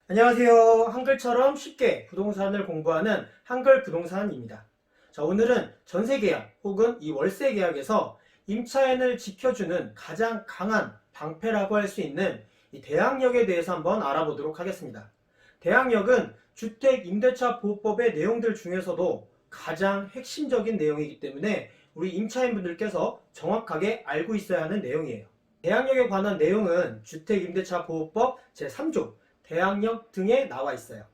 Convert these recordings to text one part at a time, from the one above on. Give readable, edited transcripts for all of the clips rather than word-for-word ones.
안녕하세요. 한글처럼 쉽게 부동산을 공부하는 한글 부동산입니다. 자, 오늘은 전세 계약 혹은 이 월세 계약에서 임차인을 지켜주는 가장 강한 방패라고 할 수 있는 이 대항력에 대해서 한번 알아보도록 하겠습니다. 대항력은 주택임대차보호법의 내용들 중에서도 가장 핵심적인 내용이기 때문에 우리 임차인분들께서 정확하게 알고 있어야 하는 내용이에요. 대항력에 관한 내용은 주택임대차보호법 제3조 대항력 등에 나와 있어요.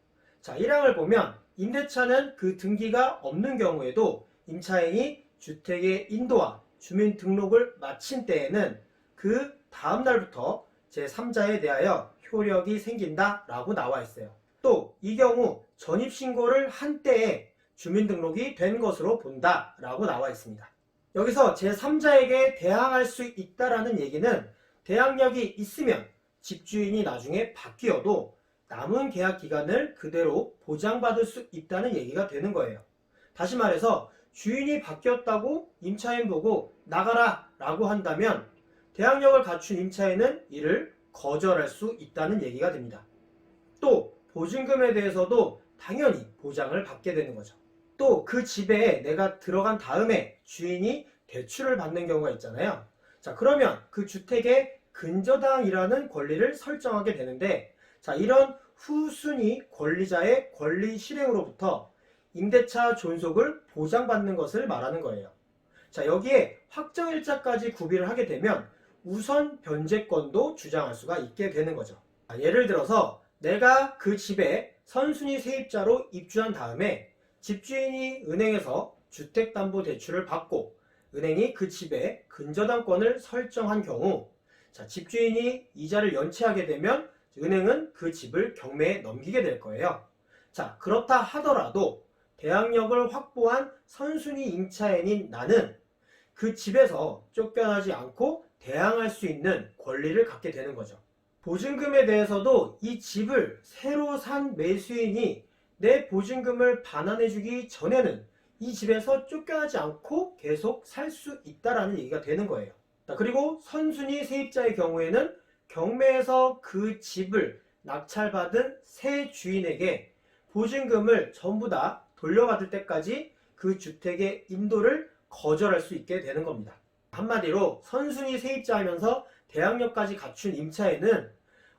자, 1항을 보면 임대차는 그 등기가 없는 경우에도 임차인이 주택의 인도와 주민등록을 마친 때에는 그 다음 날부터 제3자에 대하여 효력이 생긴다라고 나와 있어요. 또 이 경우 전입신고를 한 때에 주민등록이 된 것으로 본다라고 나와 있습니다. 여기서 제3자에게 대항할 수 있다라는 얘기는 대항력이 있으면 집주인이 나중에 바뀌어도 남은 계약 기간을 그대로 보장받을 수 있다는 얘기가 되는 거예요. 다시 말해서 주인이 바뀌었다고 임차인 보고 나가라 라고 한다면 대항력을 갖춘 임차인은 이를 거절할 수 있다는 얘기가 됩니다. 또 보증금에 대해서도 당연히 보장을 받게 되는 거죠. 또 그 집에 내가 들어간 다음에 주인이 대출을 받는 경우가 있잖아요. 자, 그러면 그 주택의 근저당이라는 권리를 설정하게 되는데, 자, 이런 후순위 권리자의 권리 실행으로부터 임대차 존속을 보장받는 것을 말하는 거예요. 자, 여기에 확정일자까지 구비를 하게 되면 우선 변제권도 주장할 수가 있게 되는 거죠. 자, 예를 들어서 내가 그 집에 선순위 세입자로 입주한 다음에 집주인이 은행에서 주택담보대출을 받고 은행이 그 집에 근저당권을 설정한 경우, 자, 집주인이 이자를 연체하게 되면 은행은 그 집을 경매에 넘기게 될 거예요. 자, 그렇다 하더라도 대항력을 확보한 선순위 임차인인 나는 그 집에서 쫓겨나지 않고 대항할 수 있는 권리를 갖게 되는 거죠. 보증금에 대해서도 이 집을 새로 산 매수인이 내 보증금을 반환해주기 전에는 이 집에서 쫓겨나지 않고 계속 살 수 있다라는 얘기가 되는 거예요. 그리고 선순위 세입자의 경우에는 경매에서 그 집을 낙찰받은 새 주인에게 보증금을 전부 다 돌려받을 때까지 그 주택의 인도를 거절할 수 있게 되는 겁니다. 한마디로 선순위 세입자 하면서 대항력까지 갖춘 임차인은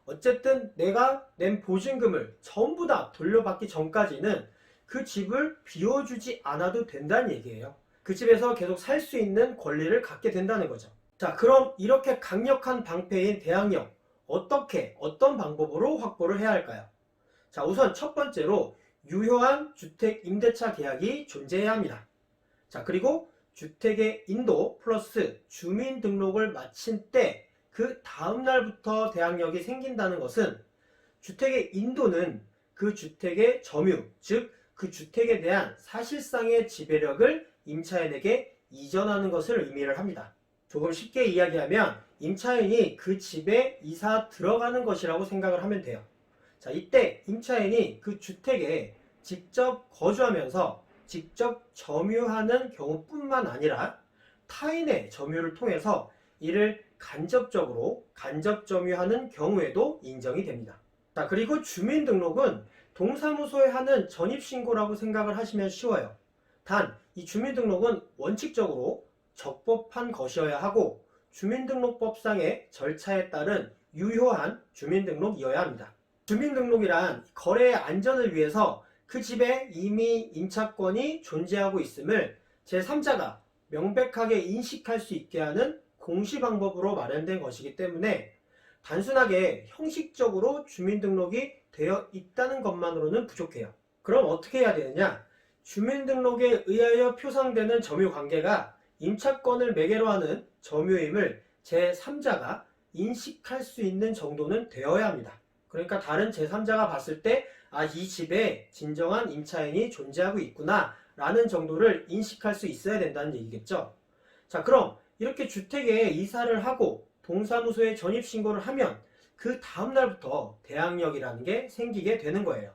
어쨌든 내가 낸 보증금을 전부 다 돌려받기 전까지는 그 집을 비워주지 않아도 된다는 얘기예요. 그 집에서 계속 살 수 있는 권리를 갖게 된다는 거죠. 자, 그럼 이렇게 강력한 방패인 대항력, 어떤 방법으로 확보를 해야 할까요? 자, 우선 첫 번째로 유효한 주택 임대차 계약이 존재해야 합니다. 자, 그리고 주택의 인도 플러스 주민등록을 마친 때 그 다음 날부터 대항력이 생긴다는 것은 주택의 인도는 그 주택의 점유, 즉 그 주택에 대한 사실상의 지배력을 임차인에게 이전하는 것을 의미를 합니다. 조금 쉽게 이야기하면 임차인이 그 집에 이사 들어가는 것이라고 생각을 하면 돼요. 자, 이때 임차인이 그 주택에 직접 거주하면서 직접 점유하는 경우뿐만 아니라 타인의 점유를 통해서 이를 간접적으로 간접 점유하는 경우에도 인정이 됩니다. 자, 그리고 주민등록은 동사무소에 하는 전입신고라고 생각을 하시면 쉬워요. 단, 이 주민등록은 원칙적으로 적법한 것이어야 하고 주민등록법상의 절차에 따른 유효한 주민등록이어야 합니다. 주민등록이란 거래의 안전을 위해서 그 집에 이미 임차권이 존재하고 있음을 제3자가 명백하게 인식할 수 있게 하는 공시방법으로 마련된 것이기 때문에 단순하게 형식적으로 주민등록이 되어 있다는 것만으로는 부족해요. 그럼 어떻게 해야 되느냐? 주민등록에 의하여 표상되는 점유관계가 임차권을 매개로 하는 점유임을 제3자가 인식할 수 있는 정도는 되어야 합니다. 그러니까 다른 제3자가 봤을 때 이 집에 진정한 임차인이 존재하고 있구나 라는 정도를 인식할 수 있어야 된다는 얘기겠죠. 자, 그럼 이렇게 주택에 이사를 하고 동사무소에 전입신고를 하면 그 다음날부터 대항력이라는 게 생기게 되는 거예요.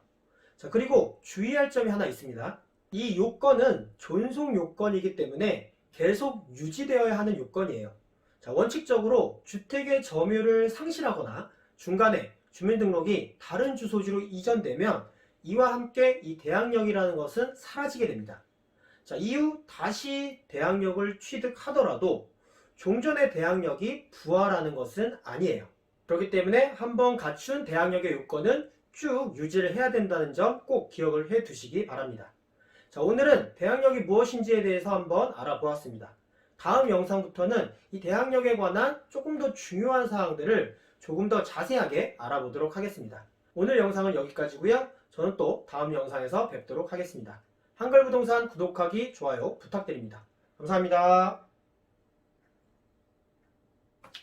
자, 그리고 주의할 점이 하나 있습니다. 이 요건은 존속 요건이기 때문에 계속 유지되어야 하는 요건이에요. 자, 원칙적으로 주택의 점유를 상실하거나 중간에 주민등록이 다른 주소지로 이전되면 이와 함께 이 대항력이라는 것은 사라지게 됩니다. 자, 이후 다시 대항력을 취득하더라도 종전의 대항력이 부활하는 것은 아니에요. 그렇기 때문에 한번 갖춘 대항력의 요건은 쭉 유지를 해야 된다는 점 꼭 기억을 해 두시기 바랍니다. 자, 오늘은 대항력이 무엇인지에 대해서 한번 알아보았습니다. 다음 영상부터는 이 대항력에 관한 조금 더 중요한 사항들을 조금 더 자세하게 알아보도록 하겠습니다. 오늘 영상은 여기까지고요. 저는 또 다음 영상에서 뵙도록 하겠습니다. 한글부동산 구독하기, 좋아요 부탁드립니다. 감사합니다.